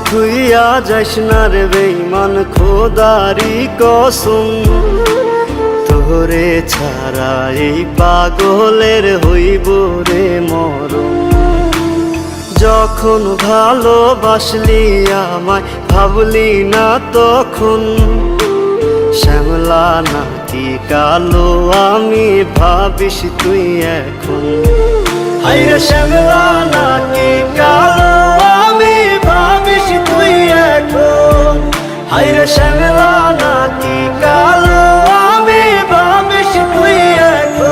থুইয়া যাস না রে বেঈমান, খোদারি কসম। তোরে ছাড়া এই পাগলের হইব রে মরণ। যখন ভালোবাসলি আমায় ভাবলি না তখন, শ্যামলা নাকি কালো আমি ভাবিস তুই এখন। হায়রে শ্যামলা নাকি কালো আমি ভাবিস তুই এখন। হায়রে শ্যামলা নাকি কালো আমি ভাবিস তুই এখন।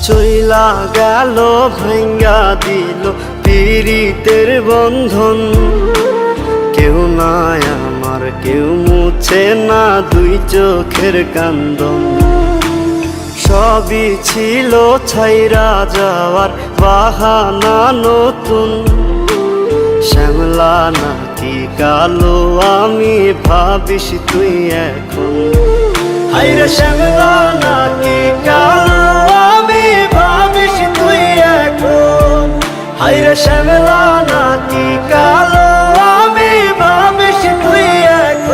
চইলা গেল ভাঙ্গা দিল পীড়িতের বন্ধন। কেউ নাই আমার, কেউ মুছে না দুই চোখের কান্দন। সবই ছিল ছাইরা যাওয়ার বাহানা নতুন। শ্যামলা নাকি কালো আমি ভাবিস তুই এখন। হায়রে শ্যামলা নাকি কালো আমি ভাবিস তুই এখন। হায়রে শ্যামলা নাকি কালো আমি ভাবিস তুই এখন।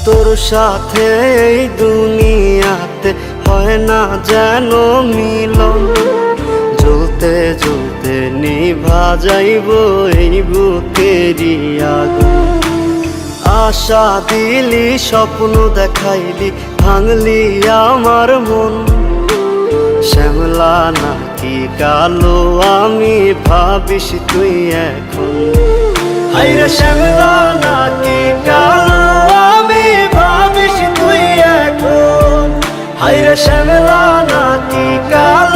তোর সাথে এই দুনিয়াতে হয় না যেন মিলন। জ্বলতে জ্বলতে নিভা যাইব এই বুকেরই আগুন। আশা দিলি, স্বপ্ন দেখাইলি, ভাঙলি আমার মন। শ্যামলা নাকি কালো আমি ভাবিস তুই এখন। হায়রে শ্যামলা নাকি কালো আমি ভাবিস তুই এখন। হায়রে শ্যামলা নাকি কালো